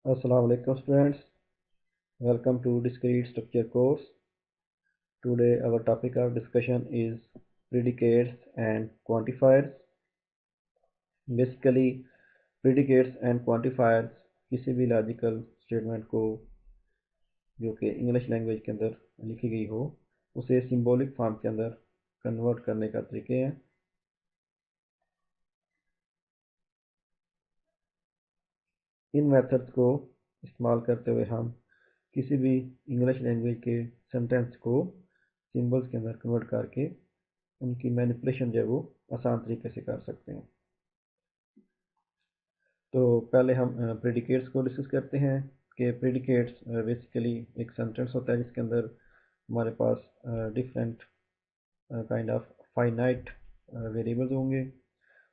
Assalamu alaikum students. Welcome to Discrete Structure course. Today our topic of discussion is predicates and quantifiers. Basically, predicates and quantifiers किसी भी logical statement को जो कि English language के अंदर लिखी गई हो उसे सिंबॉलिक फॉर्म के अंदर कन्वर्ट करने का तरीके हैं। इन मेथड्स को इस्तेमाल करते हुए हम किसी भी इंग्लिश लैंग्वेज के सेंटेंस को सिंबल्स के अंदर कन्वर्ट करके उनकी मैनिपुलेशन जो है वो आसान तरीके से कर सकते हैं। तो पहले हम प्रेडिकेट्स को डिस्कस करते हैं कि प्रेडिकेट्स बेसिकली एक सेंटेंस होता है जिसके अंदर हमारे पास different kind of finite variables होंगे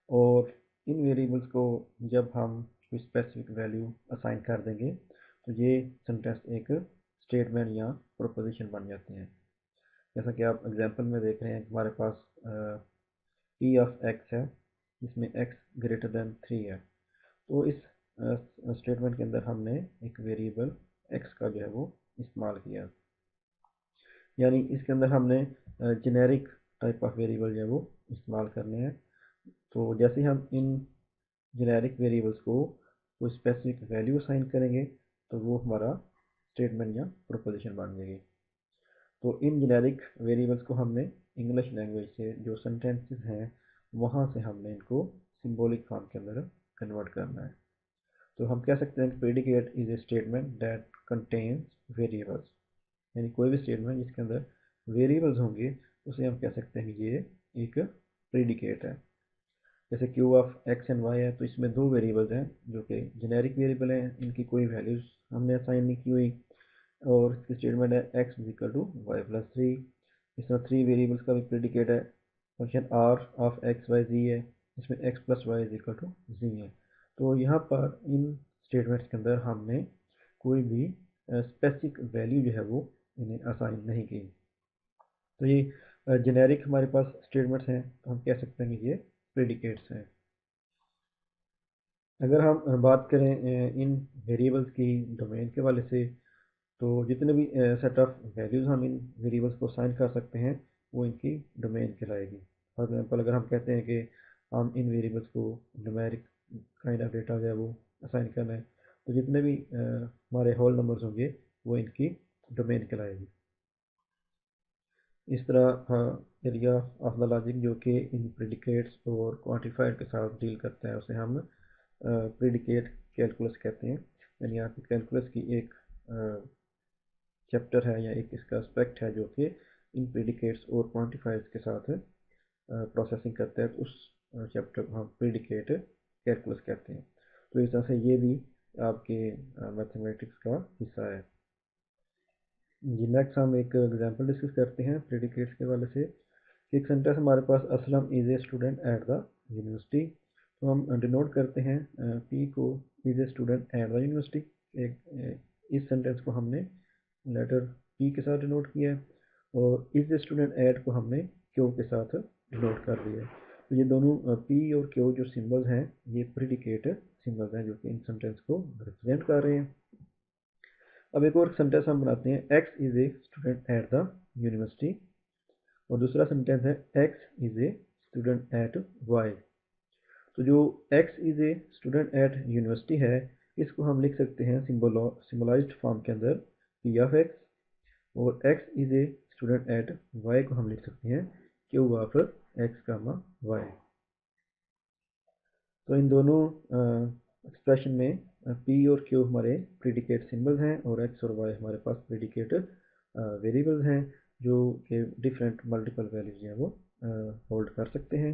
और इन वेरिएबल्स को जब हम कोई स्पेसिफिक वैल्यू असाइन कर देंगे तो ये सेंटेंस एक स्टेटमेंट या प्रोपोजिशन बन जाते हैं। जैसा कि आप एग्जांपल में देख रहे हैं कि हमारे पास पी ऑफ एक्स है जिसमें एक्स ग्रेटर देन 3 है। तो इस स्टेटमेंट के अंदर हमने एक वेरिएबल एक्स का जो है वो इस्तेमाल किया, यानी इसके अंदर हमने जेनेरिक टाइप ऑफ वेरिएबल जो है वो इस्तेमाल करने हैं। तो जैसे हम इन जेनेरिक वेरिएबल्स को कोई स्पेसिफिक वैल्यू असाइन करेंगे तो वो हमारा स्टेटमेंट या प्रोपोजिशन बन जाएगी। तो इन जेनेरिक वेरिएबल्स को हमने इंग्लिश लैंग्वेज से जो सेंटेंसेस हैं वहाँ से हमने इनको सिंबॉलिक फॉर्म के अंदर कन्वर्ट करना है। तो हम कह सकते हैं कि predicate is a statement that contains variables, यानी कोई भी स्टेटमेंट जिसके अंदर वेरिएबल्स होंगे उसे हम कह सकते हैं कि ये एक प्रेडिकेट है। जैसे Q of x and Y है तो इसमें दो वेरिएबल्स हैं जो कि जेनेरिक वेरिएबल हैं, इनकी कोई वैल्यूज हमने असाइन नहीं की हुई और इसकी स्टेटमेंट है x is equal to Y plus three. इस तरह थ्री वेरिएबल्स का भी प्रेडिकेट है function R of x y z है जिसमें x plus y is equal to z है। तो यहाँ पर इन स्टेटमेंट्स के अंदर हमने कोई भी स्पेसिफिक वैल्यू जो है वो इन्हें असाइन नहीं की। तो ये जेनेरिक हमारे पास स्टेटमेंट्स हैं तो हम कह सकते हैं कि ये प्रेडिकेट्स हैं। अगर हम बात करें इन वेरिएबल्स की डोमेन के वाले से तो जितने भी सेट ऑफ वैल्यूज़ हम इन वेरिएबल्स को असाइन कर सकते हैं वो इनकी डोमेन कहलाएगी। फॉर एग्जांपल अगर हम कहते हैं कि हम इन वेरिएबल्स को न्यूमेरिक काइंड ऑफ डेटा जो है वो असाइन करना है तो जितने भी हमारे होल नंबर्स होंगे वो इनकी डोमेन कहलाएगी। इस तरह एरिया ऑफ द लॉजिक जो कि इन प्रेडिकेट्स और क्वांटिफायर के साथ डील करता है उसे हम प्रेडिकेट कैलकुलस कहते हैं। यानी यहाँ पे कैलकुलस की एक चैप्टर है या एक इसका एस्पेक्ट है जो कि इन प्रेडिकेट्स और क्वांटिफायर्स के साथ प्रोसेसिंग करता है, तो उस चैप्टर को हम प्रेडिकेट कैलकुलस कहते हैं। तो इस तरह से ये भी आपके मैथमेटिक्स का हिस्सा है। जी नेक्स्ट हम एक एग्जांपल डिस्कस करते हैं प्रेडिकेट्स के वाले से। एक सेंटेंस हमारे पास Aslam is a student at the university. तो हम डिनोट करते हैं पी को is a student at the university. इस सेंटेंस को हमने लेटर पी के साथ डिनोट किया है और इज़ ए स्टूडेंट एट को हमने क्यू के साथ डिनोट कर दिया है। तो ये दोनों पी और क्यू जो सिंबल्स हैं ये प्रेडिकेट सिंबल्स हैं जो कि इन सेंटेंस को रिप्रेजेंट कर रहे हैं। अब एक और सेंटेंस हम बनाते हैं X is a student at the university और दूसरा सेंटेंस है X is a student at Y. तो जो X is a student at university है इसको हम लिख सकते हैं सिम्बलाइज्ड फॉर्म के अंदर पी ऑफ एक्स और X is a student at Y को हम लिख सकते हैं Q of X comma Y. तो इन दोनों एक्सप्रेशन में पी और क्यू हमारे प्रेडिकेट सिंबल्स हैं और एक्स और वाई हमारे पास प्रेडिकेट वेरिएबल्स हैं जो कि डिफरेंट मल्टीपल वैल्यूज हैं वो होल्ड कर सकते हैं।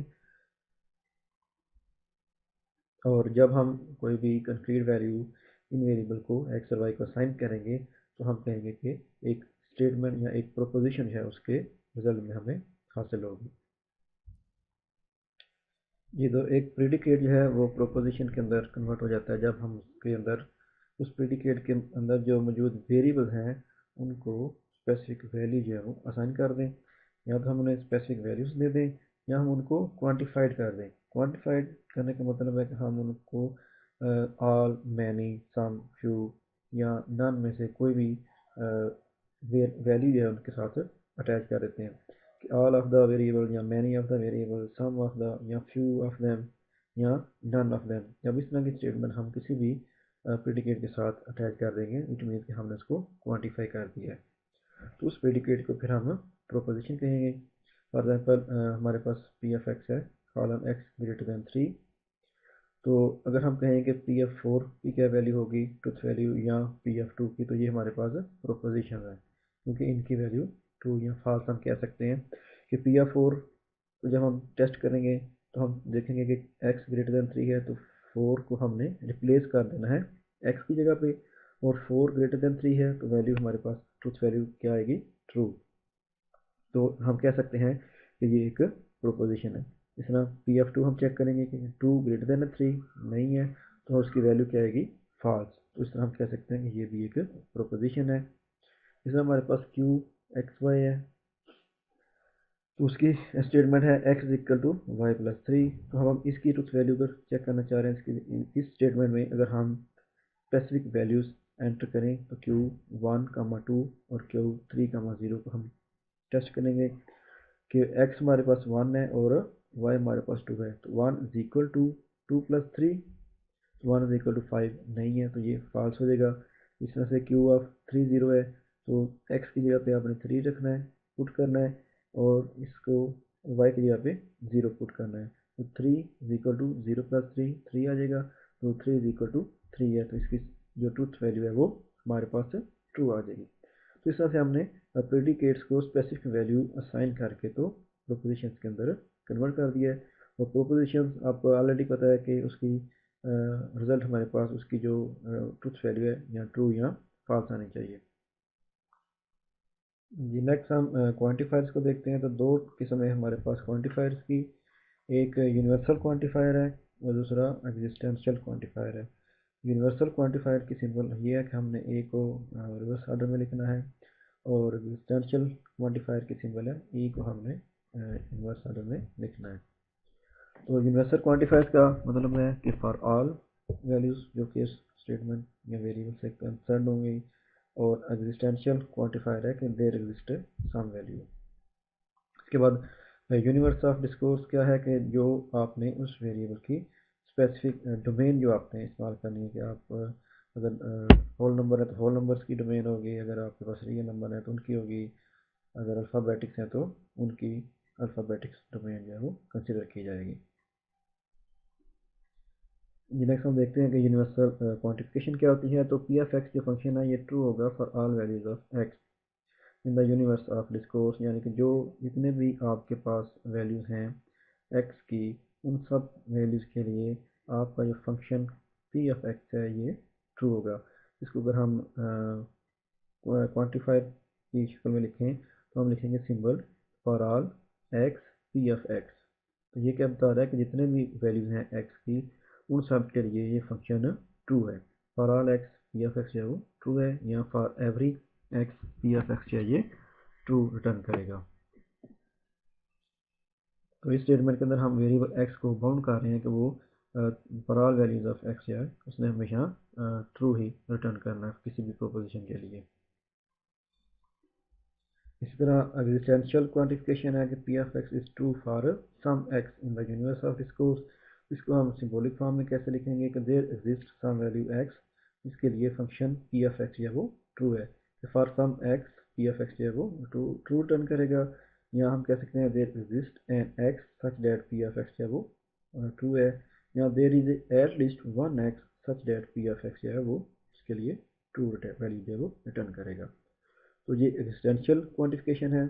और जब हम कोई भी कंक्रीट वैल्यू इन वेरिएबल को एक्स और वाई को असाइन करेंगे तो हम कहेंगे कि एक स्टेटमेंट या एक प्रोपोजिशन है उसके रिजल्ट में हमें हासिल होगी। ये तो एक प्रेडिकेट जो है वो प्रोपोजिशन के अंदर कन्वर्ट हो जाता है जब हम उसके अंदर उस प्रेडिकेट के अंदर जो मौजूद वेरिएबल हैं उनको स्पेसिफिक वैल्यू जो है वो असाइन कर दें, या तो हम उन्हें स्पेसिफिक वैल्यूज दे दें या हम उनको क्वांटिफाइड कर दें। क्वांटिफाइड करने का मतलब है कि हम उनको ऑल, मैनी, सम, फ्यू या नन में से कोई भी वैल्यू है उनके साथ अटैच कर देते हैं कि ऑल ऑफ द वेरिएबल या many of the variable, some of the या फ्यू ऑफ देम या नन ऑफ देम। जब इस तरह की स्टेटमेंट हम किसी भी प्रेडिकेट के साथ अटैच कर देंगे, इट मीन्स कि हमने उसको क्वांटिफाई कर दिया है। तो उस प्रेडिकेट को फिर हम प्रोपोजिशन कहेंगे। फॉर एग्जाम्पल हमारे पास पी एफ एक्स है, कॉलम एक्स ग्रेटर दैन 3। तो अगर हम कहें कि पी एफ फोर की क्या वैल्यू होगी, ट्रुथ वैल्यू, या पी एफ टू की, तो ये हमारे पास प्रोपोजिशन है, क्योंकि इनकी वैल्यू ट्रू या फॉल्स हम कह सकते हैं। कि पी एफ फोर को जब हम टेस्ट करेंगे तो हम देखेंगे कि एक्स ग्रेटर दैन 3 है, तो 4 को हमने रिप्लेस कर देना है एक्स की जगह पे, और 4 ग्रेटर दैन 3 है तो वैल्यू हमारे पास ट्रुथ वैल्यू क्या आएगी, ट्रू। तो हम कह सकते हैं कि ये एक प्रोपोजिशन है। इस तरह पी एफ टू हम चेक करेंगे कि 2 ग्रेटर देन 3 नहीं है, तो उसकी वैल्यू क्या आएगी, फॉल्स। तो इस तरह हम कह सकते हैं कि ये भी एक प्रोपोजिशन है। इस तरह हमारे पास क्यू एक्स वाई है, तो उसकी स्टेटमेंट है X equal to Y plus 3। तो हम इसकी ट्रुथ वैल्यू पर चेक करना चाह रहे हैं। इसकी इस स्टेटमेंट में अगर हम स्पेसिफिक वैल्यूज एंटर करें तो क्यू 1, 2 और क्यू 3, 0 को हम टेस्ट करेंगे कि x हमारे पास 1 है और y हमारे पास 2 है। तो 1 is equal to 2 plus 3, 1 is equal to 5 नहीं है, तो ये फॉल्स हो जाएगा। इस तरह से क्यू ऑफ 3 0 है, तो x की जगह पे आपने 3 रखना है, पुट करना है, और इसको y की जगह पे 0 पुट करना है। तो 3 इज इक्वल टू 0 प्लस 3, 3 आ जाएगा, तो 3 इज इक्वल टू 3 है, तो इसकी जो ट्रूथ वैल्यू है वो हमारे पास ट्रू आ जाएगी। तो इस तरह से हमने प्रेडिकेट्स को स्पेसिफिक वैल्यू असाइन करके तो प्रोपोजिशंस के अंदर कन्वर्ट कर दिया है। और प्रोपोजिशंस आपको ऑलरेडी पता है कि उसकी रिजल्ट हमारे पास उसकी जो ट्रुथ वैल्यू है या ट्रू या फॉल्स आनी चाहिए। जी नेक्स्ट हम क्वांटिफायर्स को देखते हैं। तो दो किस्म है हमारे पास क्वांटिफायर्स की, एक यूनिवर्सल क्वांटिफायर है और दूसरा एग्जिस्टेंशियल क्वांटिफायर है। यूनिवर्सल क्वांटिफायर की सिंबल ये है कि हमने ए को रिवर्स ऑर्डर में लिखना है, और एग्जिस्टेंशियल क्वांटिफायर की सिंबल है ई को हमने इन्वर्स ऑर्डर में लिखना है। तो यूनिवर्सल क्वांटिफायर्स का मतलब है कि फॉर ऑल वैल्यूज जो कि स्टेटमेंट या वेरिएबल से कंसर्न होंगी, और एग्जिस्टेंशियल क्वांटिफायर है कि देयर एग्जिस्ट सम वैल्यू। इसके बाद यूनिवर्स ऑफ डिस्कोर्स क्या है कि जो आपने उस वेरिएबल की स्पेसिफिक डोमेन जो आपने इस्तेमाल करनी है, कि आप अगर होल नंबर है तो होल नंबर्स की डोमेन होगी, अगर आपके पास रियल नंबर है तो उनकी होगी, अगर अल्फ़ाबेटिक्स हैं तो उनकी अल्फ़ाबेटिक्स डोमेन जो है वो कंसिडर की जाएगी। नेक्स्ट हम देखते हैं कि यूनिवर्सल क्वांटिफिकेशन क्या होती है। तो पी एफ एक्स जो फंक्शन है ये ट्रू होगा for all values of x in the universe of discourse, यानी कि जो जितने भी आपके पास वैल्यूज़ हैं एक्स की, उन सब वैल्यूज़ के लिए आपका जो फंक्शन पी एफ एक्स है ये ट्रू होगा। इसको अगर हम क्वान्टिफायर की शक्ल में लिखें तो हम लिखेंगे symbol for all x P F x. तो ये क्या बता रहा है कि जितने भी वैल्यूज़ हैं एक्स की, उन सब के लिए ये फंक्शन ट्रू है। For all x P F x जो है वो ट्रू है, या for every x P F x जो है ये ट्रू रिटर्न करेगा। तो इस स्टेटमेंट के अंदर हम वेरिएबल एक्स को बाउंड कर रहे हैं कि वो for all values of x जो है उसने हमेशा ट्रू ही रिटर्न करना है किसी भी प्रोपोजिशन के लिए। इसी तरह एग्जिस्टेंशियल क्वांटिफिकेशन है कि P F X is true for some X in the universe of discourse. इसको हम सिंबॉलिक फॉर्म में कैसे लिखेंगे कि there exist some value X, इसके लिए फंक्शन पी एफ एक्स जो है वो ट्रू है। For some X P F x जो है वो ट्रू रिटर्न करेगा। या हम कह सकते हैं there exist an x such that P F x जो है वो ट्रू है, या there is at least one x such that P F x जो है वो इसके लिए ट्रू वैल्यू जो है वो रिटर्न करेगा। तो ये एक्सटेंशियल क्वांटिफिकेशन है।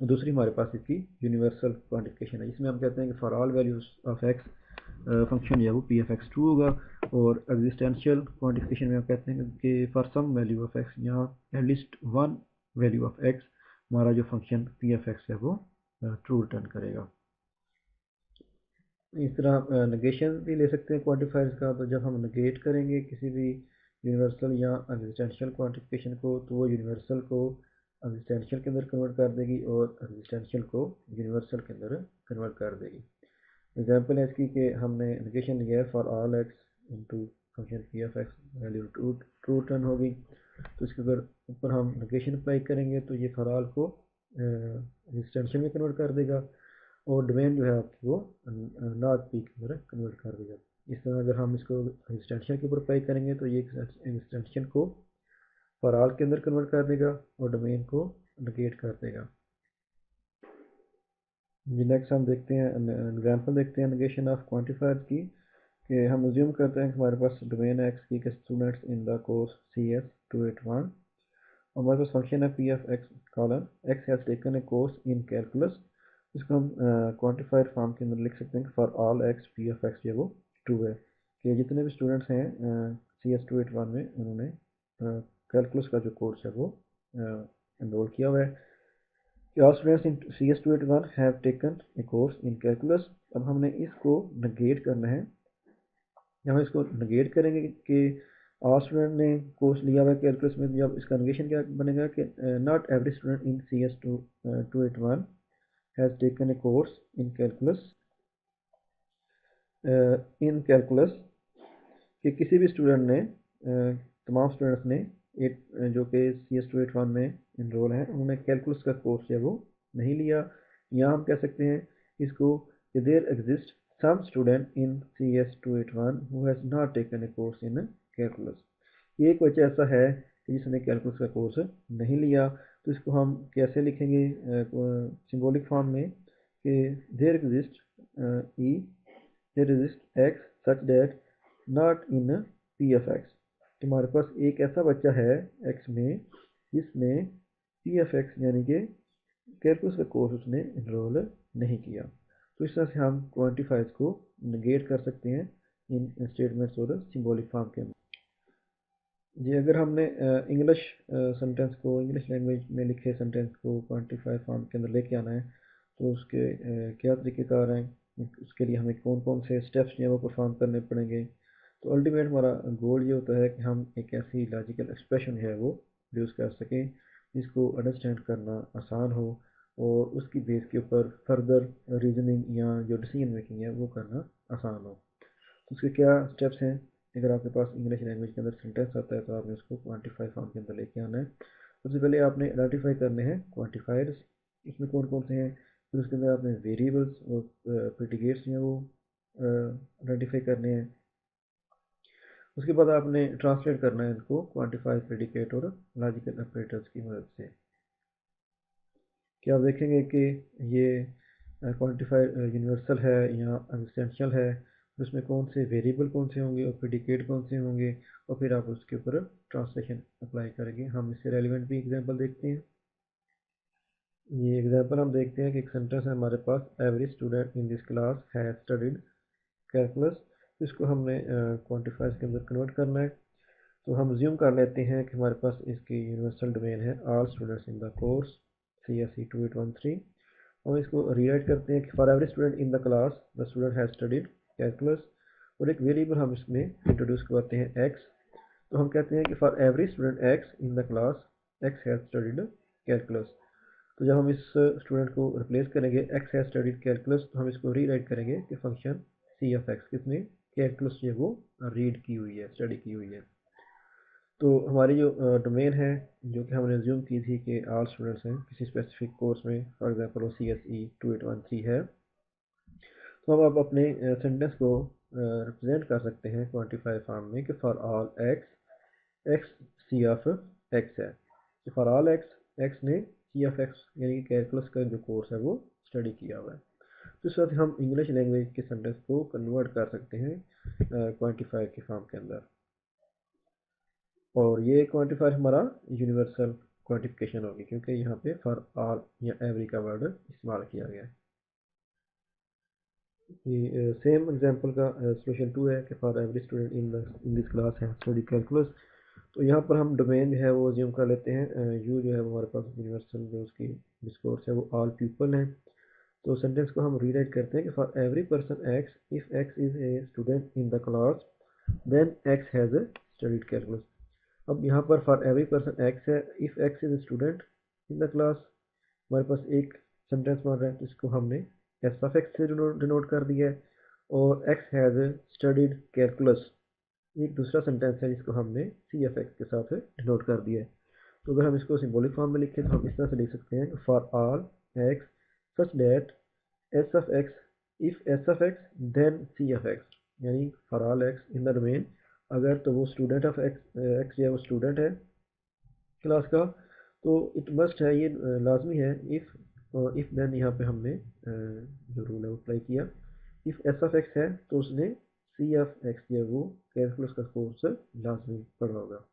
दूसरी हमारे पास इसकी यूनिवर्सल क्वांटिफिकेशन है, इसमें हम कहते हैं कि for all values of x function जो है वो पी एफ एक्स ट्रू होगा। और एग्जिस्टेंशियल क्वांटिफिकेशन में हम कहते हैं कि for some value of x, यहाँ at least one value of x, हमारा जो फंक्शन पी एफ एक्स है वो ट्रू रिटर्न करेगा। इस तरह नेगेशन भी ले सकते हैं क्वांटिफायर्स का। तो जब हम नेगेट करेंगे किसी भी यूनिवर्सल या एग्जिस्टेंशियल क्वांटिफिकेशन को, तो वो यूनिवर्सल को एग्जिस्टेंशियल के अंदर कन्वर्ट कर देगी और एग्जिस्टेंशियल को यूनिवर्सल के अंदर कन्वर्ट कर देगी। एग्जाम्पल है इसकी कि हमने नेगेशन लिया है for all x into function P of x, value true return होगी। तो इसके ऊपर हम नेगेशन अप्लाई करेंगे तो ये फॉर ऑल को एक्सटेंशन में कन्वर्ट कर देगा, और डोमेन जो है आपकी वो नॉट पी की तरह कन्वर्ट कर देगा। इस तरह अगर हम इसको एक्सटेंशन के ऊपर अप्लाई करेंगे तो ये एक्सटेंशन को फॉर ऑल के अंदर कन्वर्ट कर देगा और डोमेन को नेगेट कर देगा। जी नेक्स्ट हम देखते हैं एग्जांपल देखते हैं नेगेशन ऑफ क्वांटिफायर की, कि हम अज्यूम करते हैं कि हमारे पास डोमेन है एक्स की के students in the course CS281, हमारे पास फंक्शन है P of x colon x has taken a course in calculus. इसको हम क्वांटिफायर फॉर्म के अंदर लिख सकते हैं कि for all x P of x जो वो ट्रू है, कि जितने भी स्टूडेंट्स हैं CS281 में उन्होंने कैलकुलस का जो कोर्स है वो एनरोल किया हुआ है। All students in CS281 have taken a course in calculus। अब हमने इसको नेगेट करना है, हम इसको नेगेट करेंगे कि ऑल स्टूडेंट ने कोर्स लिया हुआ है कैलकुलस में। जब इसका नेगेशन क्या बनेगा कि not every student in CS281 has taken a course in calculus, कि किसी भी स्टूडेंट ने तमाम स्टूडेंट्स ने एक जो कि CS281 में इनरोल हैं उन्होंने कैलकुलस का कोर्स है वो नहीं लिया। यहाँ हम कह सकते हैं इसको कि there exist some student in CS281 who has not taken a course in calculus. ये एक बच्चा ऐसा है कि जिसने कैलकुलस का कोर्स नहीं लिया। तो इसको हम कैसे लिखेंगे सिंबॉलिक फॉर्म में, कि there exist E there exist x such that not in P F x. तुम्हारे पास एक ऐसा बच्चा है एक्स में जिसने पी एफ एक्स यानी कि कैलकुलस का कोर्स उसने इनरोल नहीं किया। तो इस तरह से हम क्वांटिफायर्स को नेगेट कर सकते हैं इन स्टेटमेंट्स और सिंबॉलिक फॉर्म के अंदर। जी अगर हमने इंग्लिश सेंटेंस को, इंग्लिश लैंग्वेज में लिखे सेंटेंस को क्वांटिफायर फॉर्म के अंदर लेके आना है तो उसके क्या तरीक़ेकार हैं, उसके लिए हमें कौन कौन से स्टेप्स जो है वो परफॉर्म करने पड़ेंगे। तो अल्टीमेट हमारा गोल ये होता है कि हम एक ऐसी लॉजिकल एक्सप्रेशन है वो यूज़ कर सकें जिसको अंडरस्टैंड करना आसान हो और उसकी बेस के ऊपर फर्दर रीजनिंग या जो डिसीजन मेकिंग है वो करना आसान हो। तो उसके क्या स्टेप्स हैं, अगर आपके पास इंग्लिश लैंग्वेज के अंदर सेंटेंस आता है तो आपने उसको क्वांटिफाई फॉर्म के अंदर लेके आना है। सबसे पहले आपने आइडेंटिफाई करने हैं क्वांटिफायर्स, इसमें कौन कौन से हैं। फिर उसके अंदर आपने वेरिएबल्स और प्रेडिकेट्स हैं वो आइडेंटिफाई करने हैं। उसके बाद आपने ट्रांसलेट करना है इनको क्वांटिफाई, प्रेडिकेट और लॉजिकल ऑपरेटर्स की मदद से। क्या आप देखेंगे कि ये क्वांटिफायर यूनिवर्सल है या एग्जिस्टेंशियल है, उसमें कौन से वेरिएबल कौन से होंगे और प्रेडिकेट कौन से होंगे, और फिर आप उसके ऊपर ट्रांसलेशन अप्लाई करेंगे। हम इससे रेलिवेंट भी एग्जांपल देखते हैं। ये एग्जांपल हम देखते हैं कि एक सेंटेंस है हमारे पास, every student in this class has studied calculus. इसको हमने क्वांटिफायर्स के अंदर कन्वर्ट करना है। तो हम अज्यूम कर लेते हैं कि हमारे पास इसकी यूनिवर्सल डोमेन है all students in the course CSE2813। हम इसको रीराइट करते हैं कि for every student in the class the student has studied calculus, और एक वेरिएबल हम इसमें इंट्रोड्यूस करते हैं एक्स। तो हम कहते हैं कि for every student x in the class x has studied calculus. तो जब हम इस स्टूडेंट को रिप्लेस करेंगे एक्स हैज स्टडीड कैलकुलस, तो हम इसको रीराइट करेंगे कि फंक्शन सी ऑफ एक्स किसने कैलकुलस जो है वो रीड की हुई है, स्टडी की हुई है। तो हमारी जो डोमेन है जो कि हमने अज्यूम की थी कि ऑल स्टूडेंट्स हैं किसी स्पेसिफिक कोर्स में, फॉर एग्जांपल वो CSE2813 है, तो हम अब अपने सेंटेंस को रिप्रेजेंट कर सकते हैं क्वांटिफाई फॉर्म में कि for all x x C of x है। तो फॉर ऑल एक्स एक्स ने सी ऑफ एक्स यानी कि कैलकुलस का जो कोर्स है वो स्टडी किया हुआ है। तो इस वक्त हम इंग्लिश लैंग्वेज के सेंटेंस को कन्वर्ट कर सकते हैं क्वांटिफायर के फॉर्म के अंदर, और ये क्वांटिफायर हमारा यूनिवर्सल क्वांटिफिकेशन होगी क्योंकि यहाँ पे फॉर ऑल या एवरी का वर्ड इस्तेमाल किया गया है। ये सेम एग्जांपल का सोल्यूशन 2 है कि for every student in this class है स्टडी कैलकुलस। तो यहाँ पर हम डोमेन जो है वो अज्यूम कर लेते हैं, यू जो है वो हमारे पास यूनिवर्सल जो उसकी डिस्कोर्स है वो ऑल पीपल है। तो सेंटेंस को हम रीराइट करते हैं कि for every person x if x is a student in the class then x has studied calculus. अब यहाँ पर फॉर एवरी पर्सन एक्स है, if x is student in the class, हमारे पास एक सेंटेंस बन रहा है तो इसको हमने एस ऑफ एक्स से डिनोट कर दिया है, और एक्स हैज़ स्टडीड कैलकुलस। एक दूसरा सेंटेंस है जिसको हमने सी एफ एक्स के साथ डिनोट कर दिया है। तो अगर हम इसको सिंबॉलिक फॉर्म में लिखें तो हम इस तरह से लिख सकते हैं for all x such that S of x, if S of x then C of x, यानी for all x in the domain, अगर तो वो स्टूडेंट ऑफ एक्स, एक्स जो है वो स्टूडेंट है क्लास का, तो इट मस्ट है, ये लाजमी है, इफ देन यहाँ पे हमने जो रूल है वो अप्लाई किया। इफ एस ऑफ एक्स है तो उसने सी ऑफ एक्स जो है वो कैलकुलस का कोर्स लाजमी पढ़ा होगा।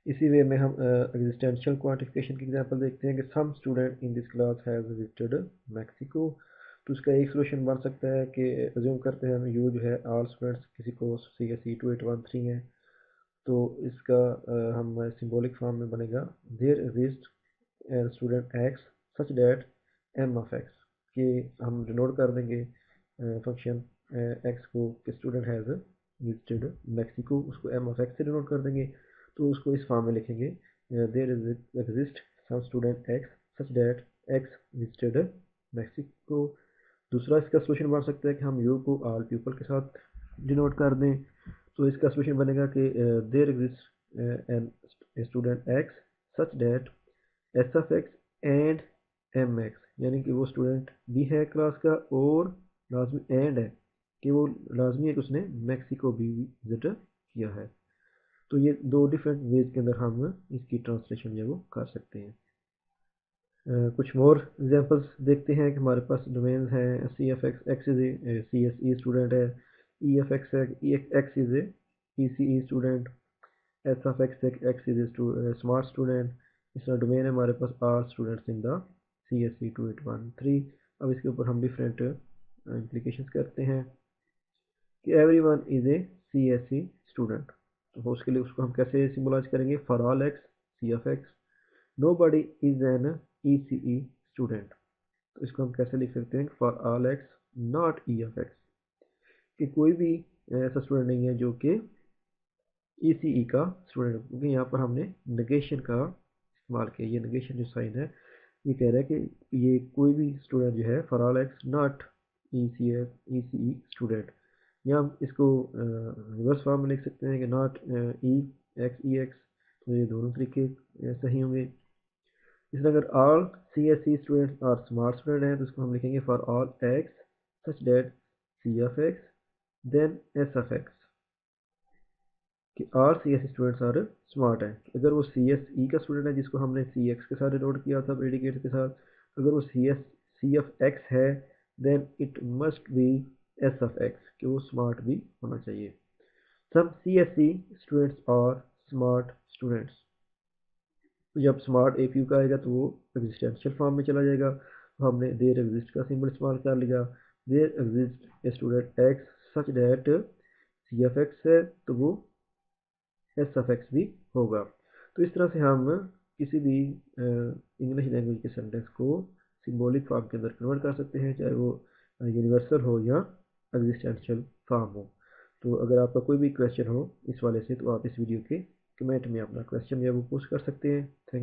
इसी वे में हम एग्जिस्टेंशियल क्वांटिफिकेशन की एग्जांपल देखते हैं कि some student in this class has visited Mexico. तो उसका एक सोल्यूशन बन सकता है कि अज्यूम करते हैं हम यू जो है ऑल स्टूडेंट्स किसी को सी एस ई 2813 है, तो इसका हम सिंबॉलिक फॉर्म में बनेगा there exist student x such that M of x, कि हम डिनोट कर देंगे फंक्शन एक्स को कि स्टूडेंट हैज़ विजिटेड मैक्सिको, उसको एम ऑफ एक्स से डिनोट कर देंगे। तो उसको इस फॉर्म में लिखेंगे there exist some student x such that x visited Mexico. दूसरा इसका सोल्यूशन बन सकता है कि हम यू को ऑल पीपल के साथ डिनोट कर दें। तो इसका सोल्यूशन बनेगा कि there exist an student x such that S of x and M x, यानी कि वो स्टूडेंट भी है क्लास का और लाजमी एंड है कि वो लाजमी है कि उसने मैक्सिको भी विजिट किया है। तो ये दो डिफरेंट वेज के अंदर हम इसकी ट्रांसलेशन जो है वो कर सकते हैं। कुछ मोर एग्जांपल्स देखते हैं कि हमारे पास डोमेन हैं C F x, x is a C S E student है, ई एफ एक्स है, x is a E C E student, S of x है, x is a smart student. इस तरह डोमेन है हमारे पास are students in the C S E 2813। अब इसके ऊपर हम डिफरेंट इम्प्लीकेशंस करते हैं कि every one is a C S E student. तो उसके लिए उसको हम कैसे सिम्बलाइज करेंगे, for all x C F x, nobody is an E C E student. तो इसको हम कैसे लिख सकते हैं, for all x not E of x, कि कोई भी ऐसा स्टूडेंट नहीं है जो कि ई सी ई का स्टूडेंट है, क्योंकि यहाँ पर हमने नेगेशन का इस्तेमाल किया। ये नेगेशन जो साइन है ये कह रहा है कि ये कोई भी स्टूडेंट जो है for all x not E C E student. या हम इसको रिवर्स फॉर्म में लिख सकते हैं कि नॉट ई एक्स। तो ये दोनों तरीके सही होंगे। इसलिए अगर all C S C students और स्मार्ट स्टूडेंट हैं तो इसको हम लिखेंगे for all x such that C of x then S of x, कि are C S students are smart है। अगर वो सी एस ई का स्टूडेंट है जिसको हमने सी एक्स के साथ डिनोट किया था प्रेडिकेट के साथ, अगर वो सी ऑफ एक्स है then it must be S of x, कि वो स्मार्ट भी होना चाहिए। सब सी एस सी स्टूडेंट्स और स्मार्ट स्टूडेंट्स, तो जब स्मार्ट ए पी यू का आएगा तो वो एग्जिस्टेंशियल फॉर्म में चला जाएगा। तो हमने देयर एग्जिस्ट का सिंबल इस्तेमाल कर लिया, there exist a student x such that C F x है तो वो एस एफ एक्स भी होगा। तो इस तरह से हम किसी भी इंग्लिश लैंग्वेज के सेंटेंस को सिंबॉलिक फॉर्म के अंदर कन्वर्ट कर सकते हैं, चाहे वो यूनिवर्सल हो या एग्जिस्टेंशियल फॉर्म हो। तो अगर आपका कोई भी क्वेश्चन हो इस वाले से तो आप इस वीडियो के कमेंट में अपना क्वेश्चन या वो पोस्ट कर सकते हैं। थैंक